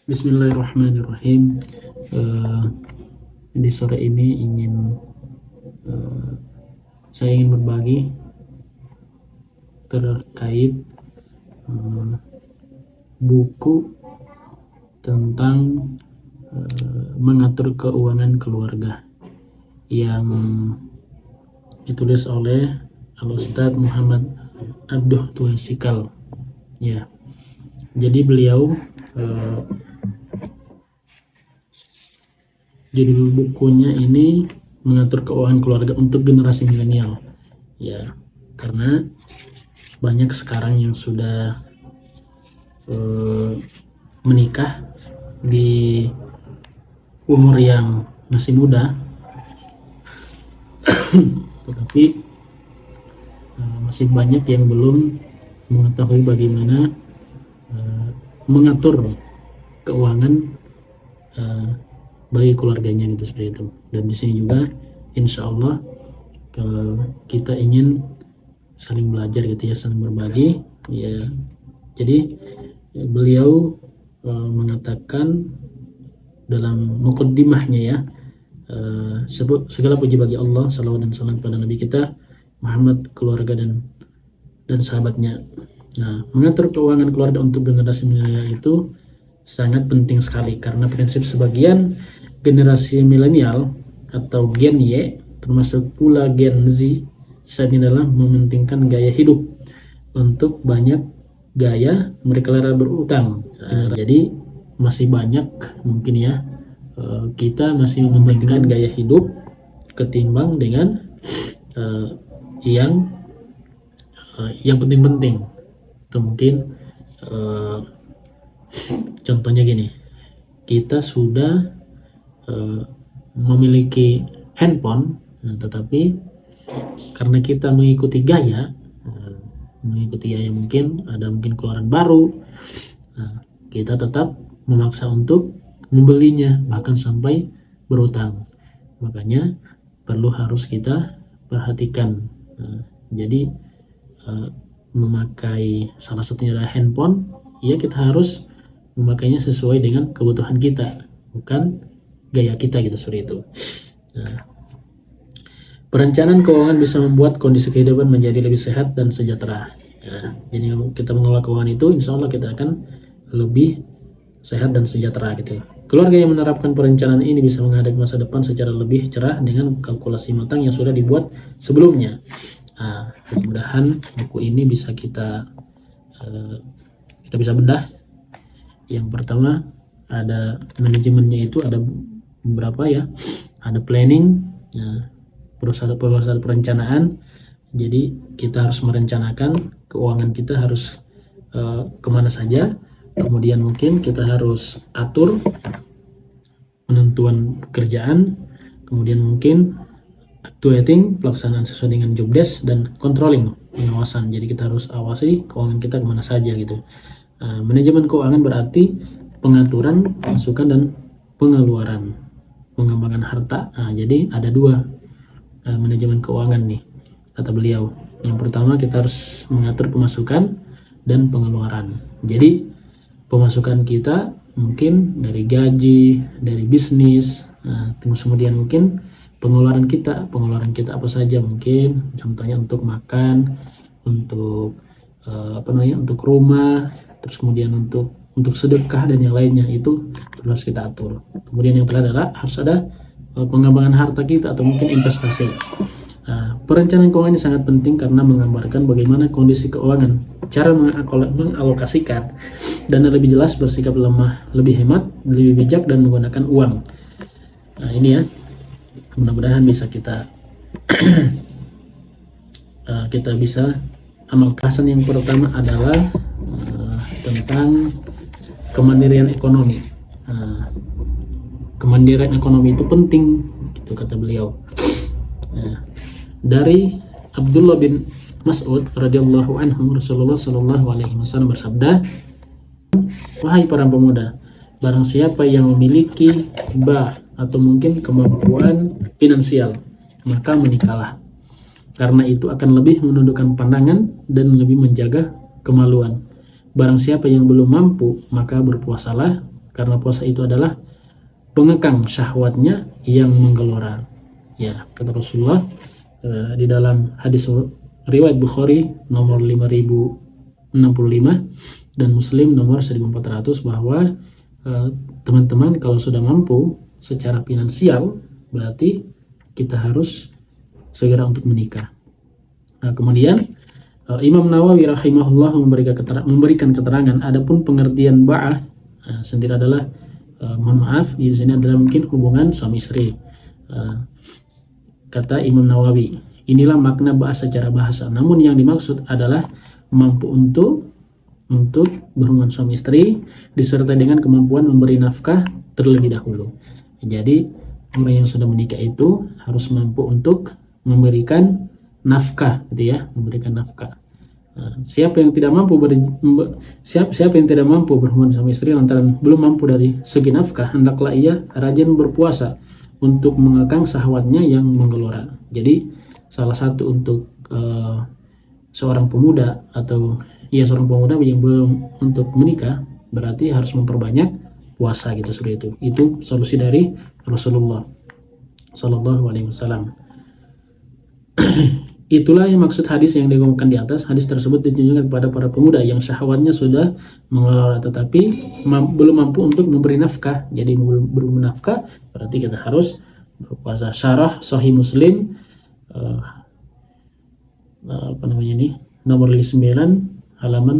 Bismillahirrahmanirrahim. Eh, di sore ini eh, saya ingin berbagi terkait eh, buku tentang mengatur keuangan keluarga yang ditulis oleh Al-Ustadz Muhammad Abduh Tuasikal. Ya, jadi beliau judul bukunya ini mengatur keuangan keluarga untuk generasi milenial. Ya, karena banyak sekarang yang sudah menikah di umur yang masih muda, tetapi masih banyak yang belum mengetahui bagaimana mengatur keuangan bagi keluarganya gitu, seperti itu. Dan di sini juga insya Allah kita ingin saling belajar gitu ya, saling berbagi ya. Jadi beliau mengatakan dalam mukaddimahnya ya, segala puji bagi Allah, salawat dan salam pada Nabi kita Muhammad, keluarga dan sahabatnya. Nah, mengatur keuangan keluarga untuk generasi milenial itu sangat penting sekali, karena prinsip sebagian generasi milenial atau Gen Y, termasuk pula Gen Z, saat ini adalah mementingkan gaya hidup untuk banyak gaya mereka rela berutang. Jadi masih banyak mungkin ya, kita masih mementingkan gaya hidup ketimbang dengan yang penting-penting. Atau mungkin contohnya gini, kita sudah memiliki handphone, tetapi karena kita mengikuti gaya mungkin ada keluaran baru, kita tetap memaksa untuk membelinya, bahkan sampai berutang. Makanya harus kita perhatikan. Jadi memakai salah satunya adalah handphone, ya kita harus memakainya sesuai dengan kebutuhan kita, bukan gaya kita gitu, seperti itu. Perencanaan keuangan bisa membuat kondisi kehidupan menjadi lebih sehat dan sejahtera. Jadi kita mengelola keuangan itu, insya Allah kita akan lebih sehat dan sejahtera gitu. Keluarga yang menerapkan perencanaan ini bisa menghadapi masa depan secara lebih cerah dengan kalkulasi matang yang sudah dibuat sebelumnya. Mudah-mudahan buku ini bisa kita bisa bedah. Yang pertama, ada manajemennya, itu ada beberapa ya, ada planning, proses perencanaan. Jadi kita harus merencanakan keuangan kita harus kemana saja. Kemudian mungkin kita harus atur penentuan pekerjaan, kemudian mungkin actuating, pelaksanaan sesuai dengan job desk, dan controlling, pengawasan. Jadi kita harus awasi keuangan kita kemana saja gitu. Manajemen keuangan berarti pengaturan masukan dan pengeluaran, pengembangan harta. Jadi ada dua manajemen keuangan nih, kata beliau. Yang pertama, kita harus mengatur pemasukan dan pengeluaran. Jadi pemasukan kita mungkin dari gaji, dari bisnis, terus kemudian mungkin pengeluaran kita apa saja, mungkin contohnya untuk makan, untuk untuk rumah, terus kemudian untuk sedekah dan yang lainnya, itu harus kita atur. Kemudian yang terakhir adalah harus ada pengembangan harta kita atau mungkin investasi. Perencanaan keuangan ini sangat penting karena menggambarkan bagaimana kondisi keuangan, cara mengalokasikan, dan lebih jelas bersikap lemah, lebih hemat, lebih bijak, dan menggunakan uang. Ini ya, mudah-mudahan bisa kita kita bisa amalkan. Yang pertama adalah tentang kemandirian ekonomi. Kemandirian ekonomi itu penting, gitu kata beliau. Dari Abdullah bin Mas'ud radhiyallahu anhu, Rasulullah sallallahu alaihi wasallam bersabda, "Wahai para pemuda, barang siapa yang memiliki atau mungkin kemampuan finansial, maka menikahlah. Karena itu akan lebih menundukkan pandangan dan lebih menjaga kemaluan. Barang siapa yang belum mampu, maka berpuasalah, karena puasa itu adalah pengekang syahwatnya yang menggelora. Ya, kata Rasulullah di dalam hadis riwayat Bukhari nomor 5065 dan Muslim nomor 1400 bahwa teman-teman kalau sudah mampu secara finansial berarti kita harus segera untuk menikah. Nah, kemudian Imam Nawawi rahimahullah memberikan keterangan adapun pengertian ba'ah sendiri adalah mohon maaf di sini adalah mungkin hubungan suami istri. Kata Imam Nawawi, inilah makna ba'ah secara bahasa. Namun yang dimaksud adalah mampu untuk berhubungan suami istri disertai dengan kemampuan memberi nafkah terlebih dahulu. Jadi orang yang sudah menikah itu harus mampu untuk memberikan nafkah, gitu ya, memberikan nafkah. Siapa yang tidak mampu berhubungan suami istri lantaran belum mampu dari segi nafkah, hendaklah ia rajin berpuasa untuk mengekang syahwatnya yang menggelora. Jadi salah satu untuk seorang pemuda seorang pemuda yang belum untuk menikah berarti harus memperbanyak puasa gitu, seperti itu. Itu solusi dari Rasulullah Shallallahu Alaihi Wasallam. Itulah yang maksud hadis yang digomongkan di atas. Hadis tersebut ditujukan kepada para pemuda yang syahwatnya sudah mengelola tetapi belum mampu untuk memberi nafkah. Jadi belum nafkah berarti kita harus berpuasa. Syarah Sahih Muslim nomor 9 halaman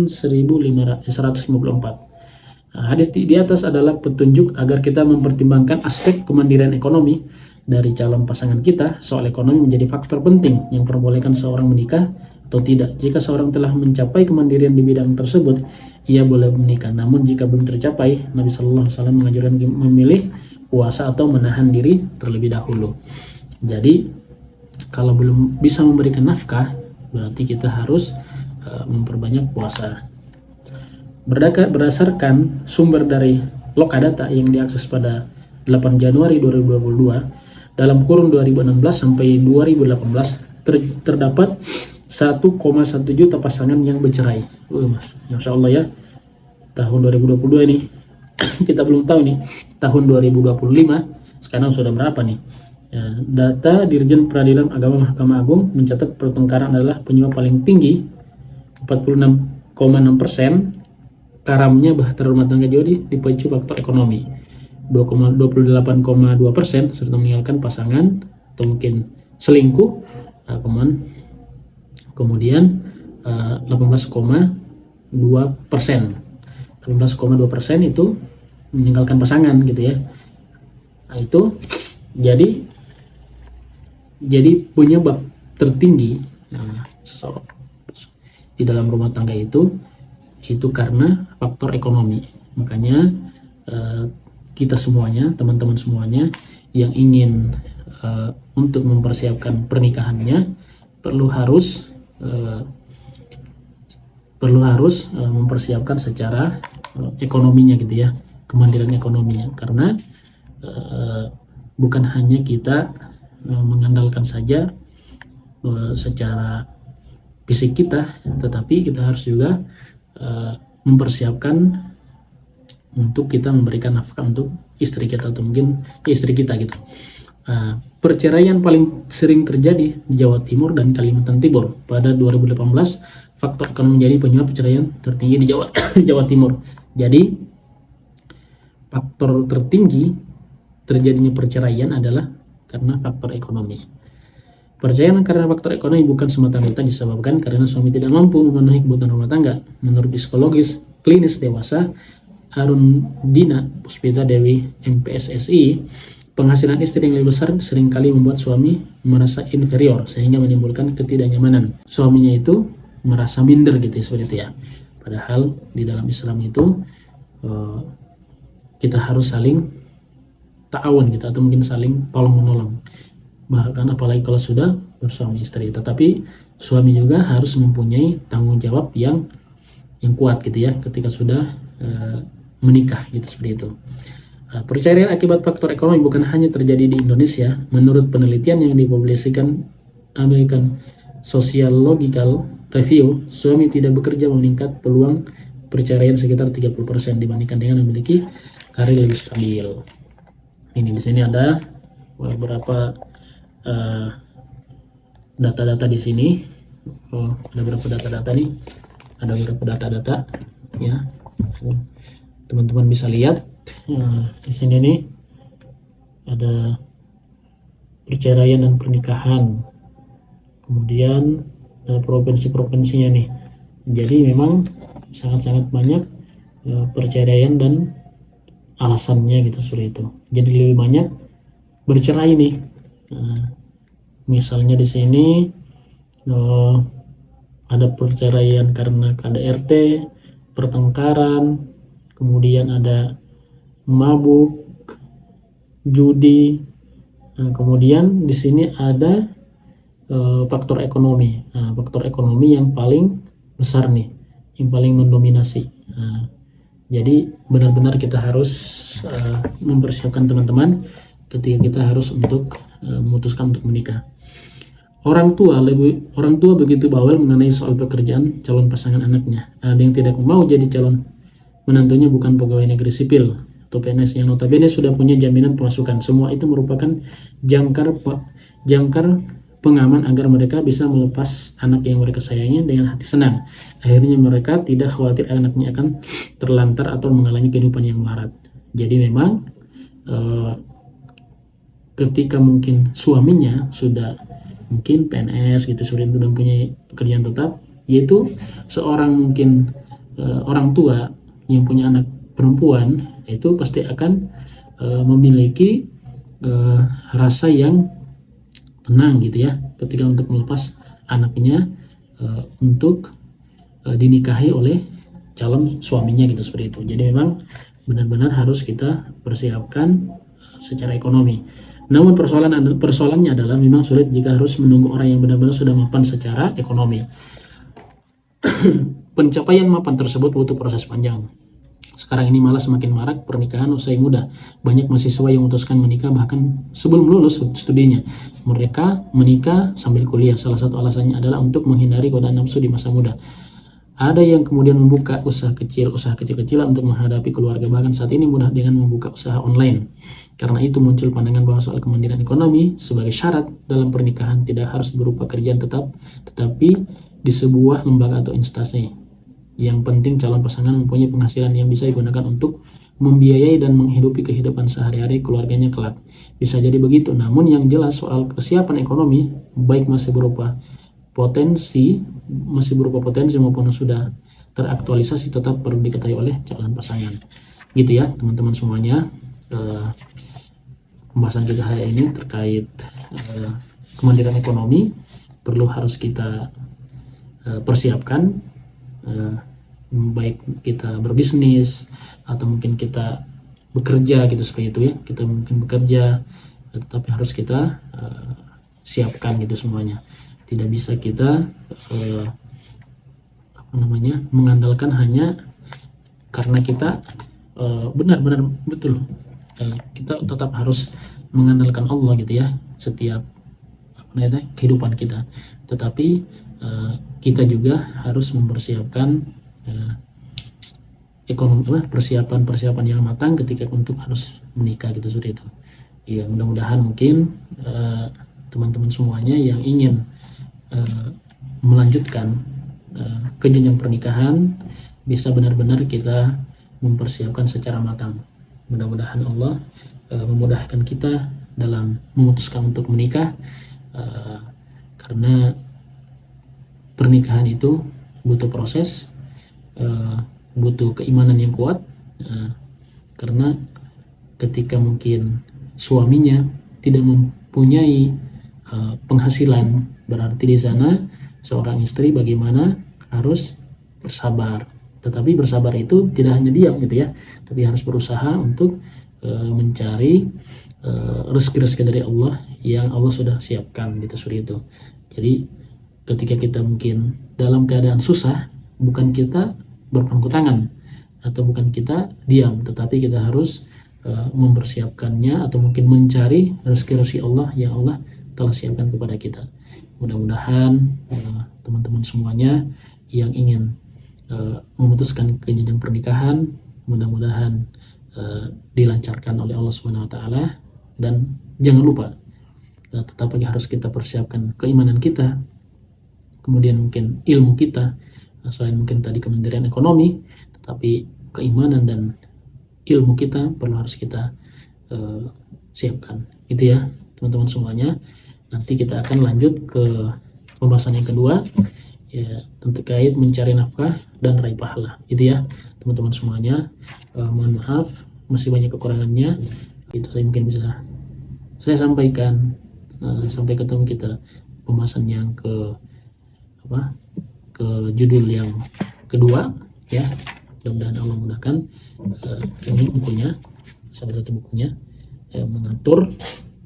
154. Hadis di atas adalah petunjuk agar kita mempertimbangkan aspek kemandirian ekonomi dari calon pasangan kita. Soal ekonomi menjadi faktor penting yang memperbolehkan seorang menikah atau tidak. Jika seorang telah mencapai kemandirian di bidang tersebut, ia boleh menikah. Namun jika belum tercapai, Nabi Shallallahu Alaihi Wasallam menganjurkan memilih puasa atau menahan diri terlebih dahulu. Jadi kalau belum bisa memberikan nafkah, berarti kita harus memperbanyak puasa. Berdasarkan sumber dari Lokadata yang diakses pada 8 Januari 2022, dalam kurun 2016 sampai 2018 terdapat 1,1 juta pasangan yang bercerai. Masya Allah ya, tahun 2022 ini kita belum tahu nih tahun 2025 sekarang sudah berapa nih. Data Dirjen Peradilan Agama Mahkamah Agung mencatat pertengkaran adalah penyebab paling tinggi, 46,6%. Karamnya bahtera rumah tangga juga dipicu faktor ekonomi, 28,2%, serta meninggalkan pasangan atau mungkin selingkuh. Kemudian 18,2%. 18,2% itu meninggalkan pasangan gitu ya. Nah, itu jadi penyebab tertinggi di dalam rumah tangga itu karena faktor ekonomi. Makanya kita semuanya, teman-teman semuanya yang ingin untuk mempersiapkan pernikahannya perlu harus mempersiapkan secara ekonominya gitu ya, kemandirian ekonominya. Karena bukan hanya kita mengandalkan saja secara fisik kita, tetapi kita harus juga mempersiapkan untuk kita memberikan nafkah untuk istri kita atau mungkin istri kita gitu. Perceraian paling sering terjadi di Jawa Timur dan Kalimantan Timur. Pada 2018 faktor ekonomi menjadi penyebab perceraian tertinggi di Jawa Timur. Jadi faktor tertinggi terjadinya perceraian adalah karena faktor ekonomi. Perceraian karena faktor ekonomi bukan semata-mata disebabkan karena suami tidak mampu memenuhi kebutuhan rumah tangga. Menurut psikologis klinis dewasa Arundina Puspita Dewi MPSSI, penghasilan istri yang lebih besar seringkali membuat suami merasa inferior sehingga menimbulkan ketidaknyamanan. Suaminya itu merasa minder gitu seperti itu ya. Padahal di dalam Islam itu kita harus saling ta'awun gitu, atau mungkin saling tolong menolong. Bahkan apalagi kalau sudah bersuami istri, tetapi suami juga harus mempunyai tanggung jawab yang kuat gitu ya ketika sudah menikah gitu, seperti itu. Perceraian akibat faktor ekonomi bukan hanya terjadi di Indonesia. Menurut penelitian yang dipublikasikan American Sociological Review, suami tidak bekerja meningkat peluang perceraian sekitar 30% dibandingkan dengan memiliki karir lebih stabil. Ini di sini ada beberapa data-data di sini. Ada beberapa data-data nih. Ada beberapa data-data ya. Teman-teman bisa lihat di sini nih ada perceraian dan pernikahan. Kemudian provinsi-provinsinya nih. Jadi memang sangat-sangat banyak perceraian dan alasannya gitu seperti itu. Jadi lebih banyak bercerai nih. Misalnya di sini ada perceraian karena KDRT, pertengkaran, kemudian ada mabuk, judi. Kemudian di sini ada faktor ekonomi. Faktor ekonomi yang paling besar nih, yang paling mendominasi. Jadi benar-benar kita harus mempersiapkan teman-teman ketika kita harus untuk memutuskan untuk menikah. Orang tua begitu bawel mengenai soal pekerjaan calon pasangan anaknya. Ada yang tidak mau jadi calon menantunya bukan pegawai negeri sipil atau PNS yang notabene sudah punya jaminan pemasukan. Semua itu merupakan jangkar pengaman agar mereka bisa melepas anak yang mereka sayangi dengan hati senang. Akhirnya mereka tidak khawatir anaknya akan terlantar atau mengalami kehidupan yang melarat. Jadi memang ketika mungkin suaminya sudah mungkin PNS gitu seperti itu dan punya pekerjaan tetap, yaitu seorang mungkin orang tua yang punya anak perempuan itu pasti akan memiliki rasa yang tenang gitu ya ketika untuk melepas anaknya untuk dinikahi oleh calon suaminya gitu seperti itu. Jadi memang benar-benar harus kita persiapkan secara ekonomi. Namun persoalannya adalah memang sulit jika harus menunggu orang yang benar-benar sudah mapan secara ekonomi. Pencapaian mapan tersebut butuh proses panjang. Sekarang ini malah semakin marak pernikahan usai muda. Banyak mahasiswa yang memutuskan menikah bahkan sebelum lulus studinya. Mereka menikah sambil kuliah. Salah satu alasannya adalah untuk menghindari godaan nafsu di masa muda. Ada yang kemudian membuka usaha kecil-kecilan untuk menghadapi keluarga. Bahkan saat ini mudah dengan membuka usaha online. Karena itu muncul pandangan bahwa soal kemandirian ekonomi sebagai syarat dalam pernikahan tidak harus berupa kerjaan tetap, tetapi di sebuah lembaga atau instansi. Yang penting calon pasangan mempunyai penghasilan yang bisa digunakan untuk membiayai dan menghidupi kehidupan sehari-hari keluarganya kelak. Bisa jadi begitu, namun yang jelas soal kesiapan ekonomi baik masih berupa potensi maupun sudah teraktualisasi tetap perlu diketahui oleh calon pasangan. Gitu ya teman-teman semuanya. Pembahasan kita hari ini terkait kemandirian ekonomi harus kita persiapkan, baik kita berbisnis atau mungkin kita bekerja gitu seperti itu ya. Kita mungkin bekerja, tetapi harus kita siapkan gitu semuanya. Tidak bisa kita mengandalkan hanya karena kita benar-benar betul. Kita tetap harus mengandalkan Allah gitu ya setiap kehidupan kita, tetapi kita juga harus mempersiapkan persiapan yang matang ketika untuk harus menikah gitu seperti itu. Ya mudah-mudahan mungkin teman-teman semuanya yang ingin melanjutkan ke jenjang pernikahan bisa benar-benar kita mempersiapkan secara matang. Mudah-mudahan Allah memudahkan kita dalam memutuskan untuk menikah, karena pernikahan itu butuh proses, butuh keimanan yang kuat, karena ketika mungkin suaminya tidak mempunyai penghasilan, berarti di sana seorang istri bagaimana harus bersabar. Tetapi bersabar itu tidak hanya diam gitu ya, tapi harus berusaha untuk mencari rezeki-rezeki dari Allah yang Allah sudah siapkan gitu seperti itu. Jadi ketika kita mungkin dalam keadaan susah, bukan kita berpangku tangan atau bukan kita diam, tetapi kita harus mempersiapkannya atau mungkin mencari rezeki-rezeki Allah yang Allah telah siapkan kepada kita. Mudah-mudahan teman-teman semuanya yang ingin memutuskan ke jenjang pernikahan, mudah-mudahan dilancarkan oleh Allah Subhanahu wa taala. Dan jangan lupa tetap lagi harus kita persiapkan keimanan kita, kemudian mungkin ilmu kita, selain mungkin tadi Kementerian Ekonomi, tetapi keimanan dan ilmu kita perlu harus kita siapkan. Itu ya teman-teman semuanya. Nanti kita akan lanjut ke pembahasan yang kedua, ya, terkait mencari nafkah dan raih pahala. Itu ya teman-teman semuanya. Mohon maaf masih banyak kekurangannya. Itu saya mungkin bisa saya sampaikan. Sampai ketemu kita pembahasan yang ke judul yang kedua ya. Mudah-mudahan Allah mudahkan. Ini bukunya, salah satu bukunya, mengatur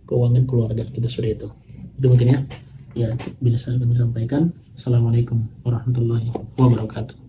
keuangan keluarga, itu seperti itu. Itu mungkin ya bisa kami sampaikan. Assalamualaikum warahmatullahi wabarakatuh.